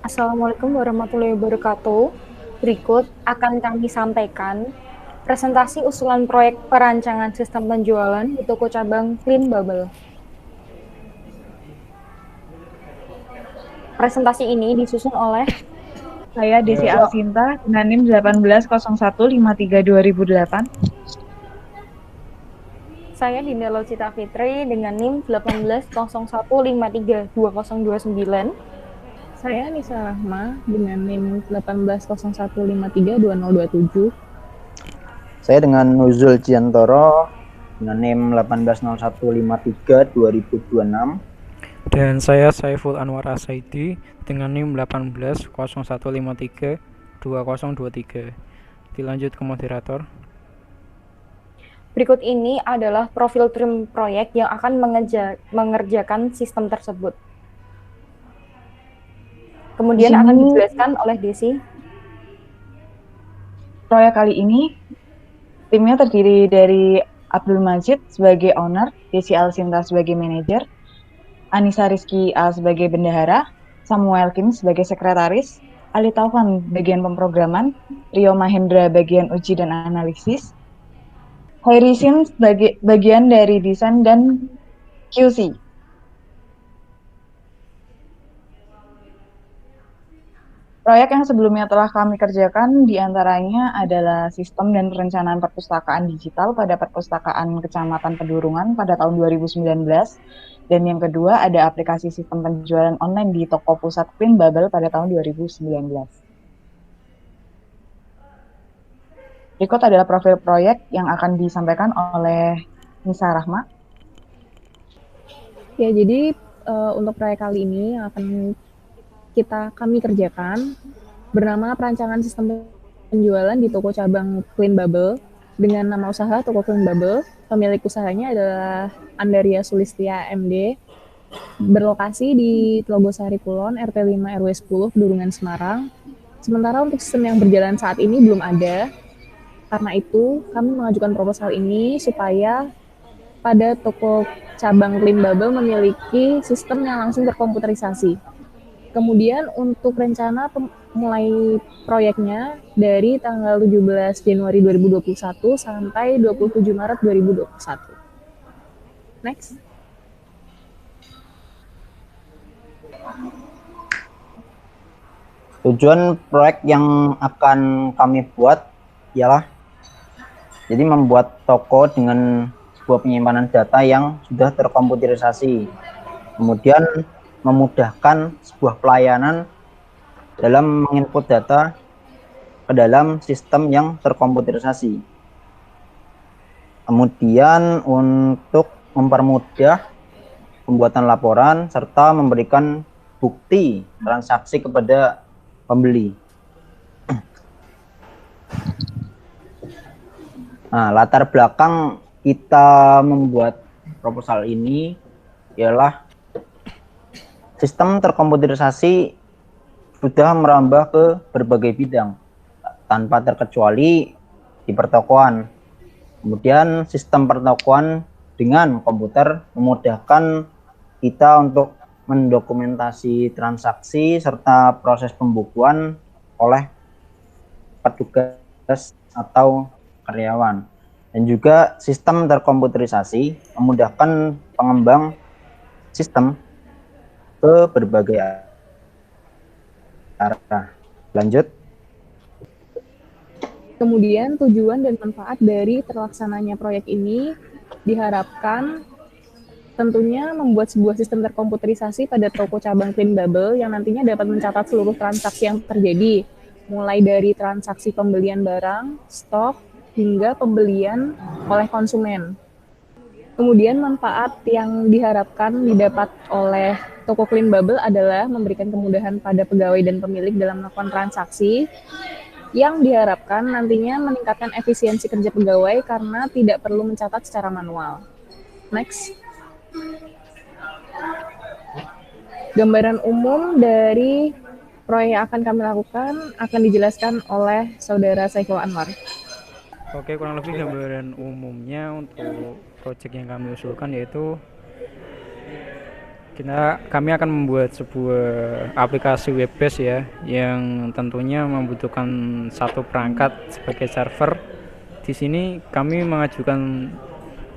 Assalamualaikum warahmatullahi wabarakatuh. Berikut akan kami sampaikan presentasi usulan proyek perancangan sistem penjualan di toko cabang Clean Bubble. Presentasi ini disusun oleh Saya Desi Alsinta dengan NIM 180153 2008. saya Dinda Locita Fitri dengan NIM 1801532029. Saya Nisa Rahma dengan NIM 1801532027. Saya dengan Nuzul Ciantoro dengan NIM 1801532026. Dan saya Saiful Anwar Asaidi dengan NIM 1801532023. Dilanjut ke moderator. Berikut ini adalah profil tim proyek yang akan mengerjakan sistem tersebut. Kemudian akan dijelaskan oleh Desi. Proyek kali ini timnya terdiri dari Abdul Majid sebagai owner, Desi Alsinta sebagai manajer, Anissa Rizky A sebagai bendahara, Samuel Kim sebagai sekretaris, Ali Taufan bagian pemrograman, Rio Mahendra bagian uji dan analisis, Khairi Sin sebagai bagian dari desain dan QC. Proyek yang sebelumnya telah kami kerjakan diantaranya adalah sistem dan perencanaan perpustakaan digital pada Perpustakaan Kecamatan Pedurungan pada tahun 2019. Dan yang kedua ada aplikasi sistem penjualan online di toko pusat Clean Bubble pada tahun 2019. Berikut adalah profil proyek yang akan disampaikan oleh Nisa Rahma. Ya, jadi untuk proyek kali ini yang akan kami kerjakan bernama perancangan sistem penjualan di toko cabang Clean Bubble dengan nama usaha Toko Clean Bubble. Pemilik usahanya adalah Andaria Sulistia MD, berlokasi di Telogosari Kulon, RT 5 RW 10, Pedurungan, Semarang. Sementara untuk sistem yang berjalan saat ini belum ada. Karena itu, kami mengajukan proposal ini supaya pada toko cabang Clean Bubble memiliki sistem yang langsung terkomputerisasi. Kemudian untuk rencana mulai proyeknya dari tanggal 17 Januari 2021 sampai 27 Maret 2021. Next. Tujuan proyek yang akan kami buat ialah jadi membuat toko dengan sebuah penyimpanan data yang sudah terkomputerisasi. Kemudian memudahkan sebuah pelayanan dalam menginput data ke dalam sistem yang terkomputerisasi. Kemudian untuk mempermudah pembuatan laporan serta memberikan bukti transaksi kepada pembeli. Nah, latar belakang kita membuat proposal ini ialah sistem terkomputerisasi sudah merambah ke berbagai bidang tanpa terkecuali di pertokoan. Kemudian sistem pertokoan dengan komputer memudahkan kita untuk mendokumentasi transaksi serta proses pembukuan oleh petugas atau karyawan. Dan juga sistem terkomputerisasi memudahkan pengembang sistem ke berbagai arah. Lanjut. Kemudian tujuan dan manfaat dari terlaksananya proyek ini diharapkan tentunya membuat sebuah sistem terkomputerisasi pada toko cabang Clean Bubble yang nantinya dapat mencatat seluruh transaksi yang terjadi, mulai dari transaksi pembelian barang, stok, hingga pembelian oleh konsumen. Kemudian manfaat yang diharapkan didapat oleh toko Clean Bubble adalah memberikan kemudahan pada pegawai dan pemilik dalam melakukan transaksi yang diharapkan nantinya meningkatkan efisiensi kerja pegawai karena tidak perlu mencatat secara manual. Next. Gambaran umum dari proyek yang akan kami lakukan akan dijelaskan oleh Saudara Saiful Anwar. Oke, kurang lebih gambaran umumnya untuk proyek yang kami usulkan yaitu Kami akan membuat sebuah aplikasi web base ya, yang tentunya membutuhkan satu perangkat sebagai server. Di sini kami mengajukan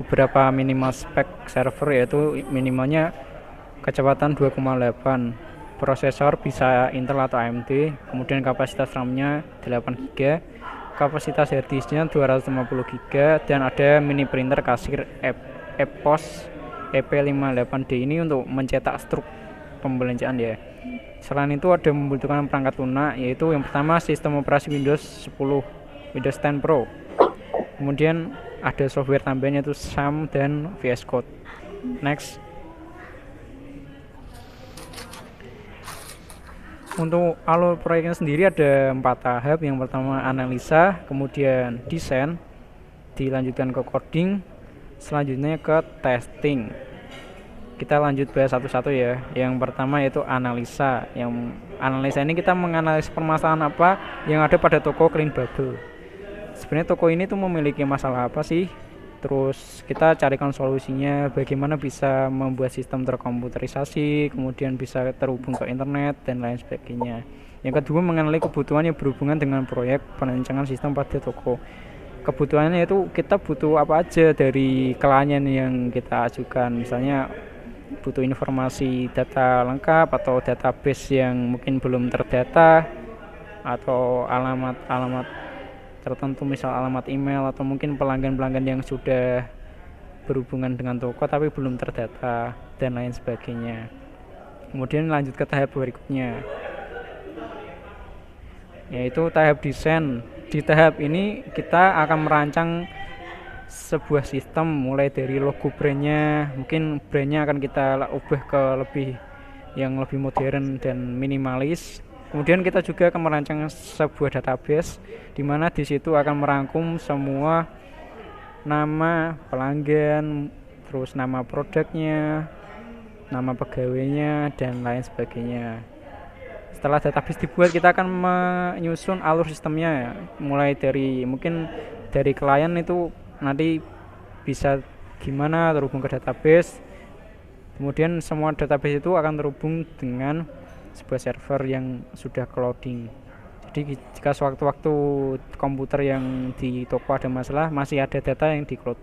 beberapa minimal spek server, yaitu minimalnya kecepatan 2,8, prosesor bisa Intel atau AMD, kemudian kapasitas RAM-nya 8 GB, kapasitas hard disk-nya 250 GB, dan ada mini printer kasir EPOS EP58D ini untuk mencetak struk pembelanjaan ya. Selain itu ada membutuhkan perangkat lunak, yaitu yang pertama sistem operasi Windows 10, Windows 10 Pro. Kemudian ada software tambahan yaitu SAM dan VS Code. Next. Untuk alur proyeknya sendiri ada 4 tahap. Yang pertama analisa, kemudian desain, dilanjutkan ke coding, selanjutnya ke testing. Kita lanjut bahas satu-satu ya. Yang pertama yaitu analisa. Yang analisa ini kita menganalisis permasalahan apa yang ada pada toko Clean Bubble. Sebenarnya toko ini tuh memiliki masalah apa sih? Terus kita carikan solusinya, bagaimana bisa membuat sistem terkomputerisasi, kemudian bisa terhubung ke internet dan lain sebagainya. Yang kedua mengenali kebutuhan yang berhubungan dengan proyek perancangan sistem pada toko. Kebutuhannya itu kita butuh apa aja dari klien yang kita ajukan, misalnya butuh informasi data lengkap atau database yang mungkin belum terdata, atau alamat tertentu, misal alamat email, atau mungkin pelanggan-pelanggan yang sudah berhubungan dengan toko tapi belum terdata dan lain sebagainya. Kemudian lanjut ke tahap berikutnya, yaitu tahap desain. Di tahap ini kita akan merancang sebuah sistem mulai dari logo brandnya, mungkin brandnya akan kita ubah ke yang lebih modern dan minimalis. Kemudian kita juga akan merancang sebuah database di mana di situ akan merangkum semua nama pelanggan, terus nama produknya, nama pegawainya dan lain sebagainya. Setelah database dibuat, kita akan menyusun alur sistemnya, mulai dari mungkin dari klien itu nanti bisa gimana terhubung ke database. Kemudian semua database itu akan terhubung dengan sebuah server yang sudah clouding. Jadi jika sewaktu-waktu komputer yang di toko ada masalah, masih ada data yang di cloud.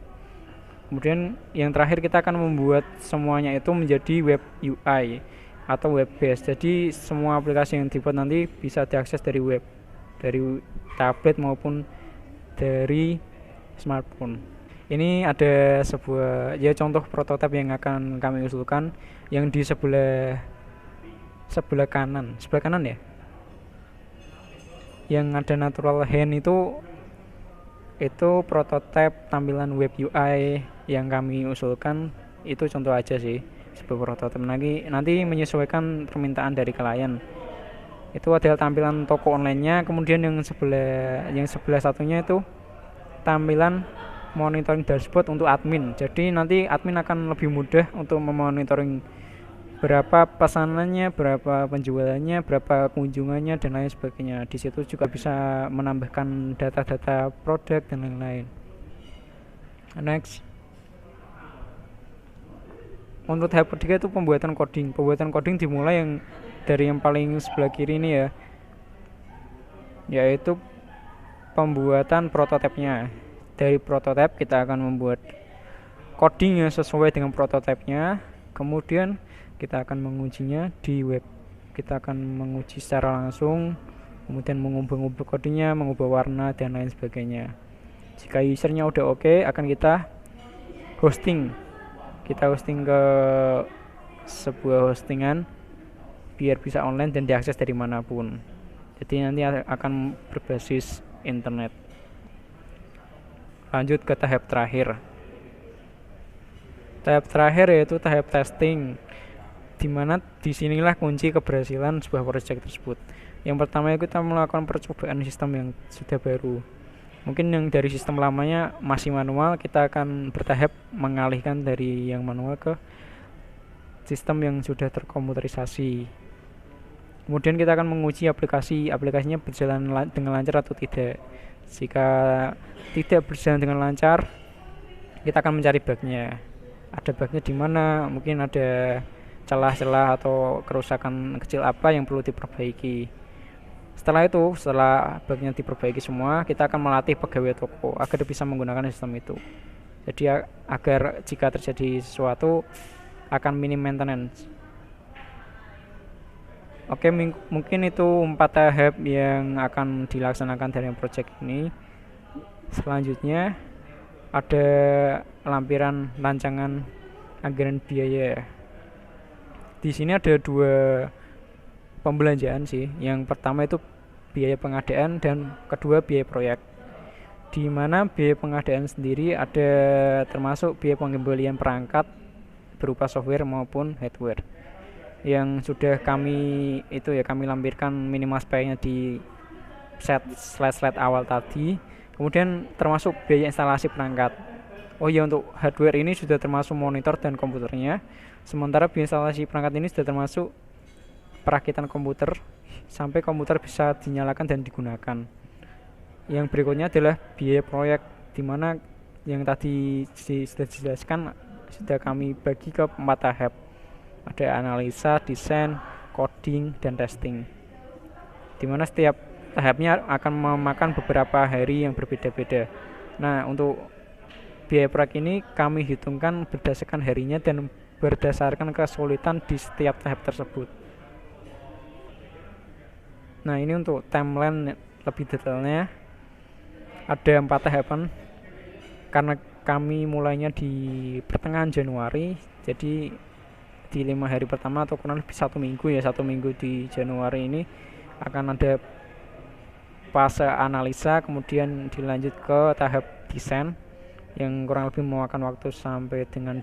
Kemudian yang terakhir kita akan membuat semuanya itu menjadi web UI atau web base. Jadi semua aplikasi yang dibuat nanti bisa diakses dari web, dari tablet maupun dari smartphone. Ini ada sebuah contoh prototipe yang akan kami usulkan, yang di sebelah kanan ya, yang ada natural hand itu prototipe tampilan web UI yang kami usulkan. Itu contoh aja sih, sebuah prototipe, nanti menyesuaikan permintaan dari klien. Itu adalah tampilan toko online-nya. Kemudian yang sebelah satunya itu tampilan monitoring dashboard untuk admin. Jadi nanti admin akan lebih mudah untuk memonitoring berapa pesanannya, berapa penjualannya, berapa kunjungannya dan lain sebagainya. Di situ juga bisa menambahkan data-data produk dan lain-lain. Next. Untuk tahap ketiga itu pembuatan coding. Pembuatan coding dimulai dari yang paling sebelah kiri ini ya, yaitu pembuatan prototipenya. Dari prototipe kita akan membuat coding yang sesuai dengan prototipenya. Kemudian kita akan mengujinya di web. Kita akan menguji secara langsung, kemudian mengubah codingnya, mengubah warna dan lain sebagainya. Jika usernya udah oke, akan kita hosting ke sebuah hostingan biar bisa online dan diakses dari manapun. Jadi nanti akan berbasis internet. Lanjut ke tahap terakhir. Tahap terakhir yaitu tahap testing, dimana disinilah kunci keberhasilan sebuah proyek tersebut. Yang pertama kita melakukan percobaan sistem yang sudah baru. Mungkin yang dari sistem lamanya masih manual, kita akan bertahap mengalihkan dari yang manual ke sistem yang sudah terkomputerisasi. Kemudian kita akan menguji aplikasinya berjalan dengan lancar atau tidak. Jika tidak berjalan dengan lancar, kita akan mencari bugnya. Ada bugnya di mana? Mungkin ada celah-celah atau kerusakan kecil apa yang perlu diperbaiki. Setelah bugnya diperbaiki semua, kita akan melatih pegawai toko agar bisa menggunakan sistem itu. Jadi agar jika terjadi sesuatu akan minim maintenance. Oke, mungkin itu 4 tahap yang akan dilaksanakan dalam project ini. Selanjutnya ada lampiran rancangan anggaran biaya. Di sini ada 2 pembelanjaan sih. Yang pertama itu biaya pengadaan dan kedua biaya proyek. Di mana biaya pengadaan sendiri ada termasuk biaya pengembalian perangkat berupa software maupun hardware yang sudah kami lampirkan minimal speknya di slide awal tadi. Kemudian termasuk biaya instalasi perangkat. Oh ya, untuk hardware ini sudah termasuk monitor dan komputernya. Sementara biaya instalasi perangkat ini sudah termasuk perakitan komputer sampai komputer bisa dinyalakan dan digunakan. Yang berikutnya adalah biaya proyek, di mana yang tadi sudah dijelaskan sudah kami bagi ke 4 tahap. Ada analisa, desain, coding, dan testing. Di mana setiap tahapnya akan memakan beberapa hari yang berbeda-beda. Nah, untuk biaya proyek ini kami hitungkan berdasarkan harinya dan berdasarkan kesulitan di setiap tahap tersebut. Nah, ini untuk timeline lebih detailnya. Ada 4 tahapan. Karena kami mulainya di pertengahan Januari, jadi di 5 hari pertama atau kurang lebih 1 minggu ya, 1 minggu di Januari ini akan ada fase analisa, kemudian dilanjut ke tahap desain yang kurang lebih memakan waktu sampai dengan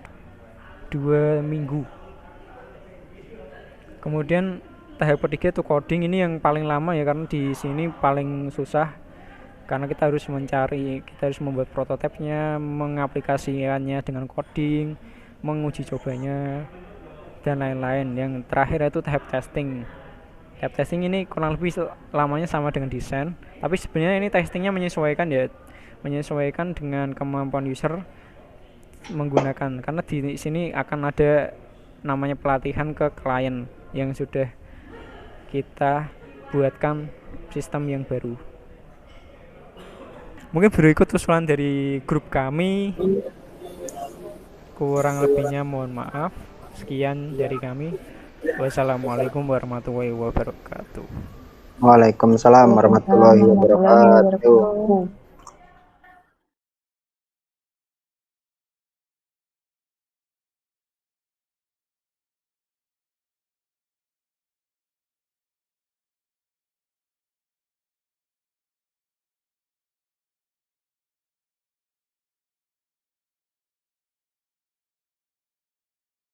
2 minggu. Kemudian tahap ketiga itu coding, ini yang paling lama ya, karena di sini paling susah karena kita harus membuat prototipenya, mengaplikasikannya dengan coding, menguji cobanya, dan lain-lain. Yang terakhir itu tahap testing. Tahap testing ini kurang lebih lamanya sama dengan desain, tapi sebenarnya ini testingnya menyesuaikan dengan kemampuan user menggunakan, karena di sini akan ada namanya pelatihan ke klien yang sudah kita buatkan sistem yang baru. Mungkin berikut usulan dari grup kami, kurang lebihnya mohon maaf. Sekian dari kami. Wassalamualaikum warahmatullahi wabarakatuh. Waalaikumsalam warahmatullahi wabarakatuh.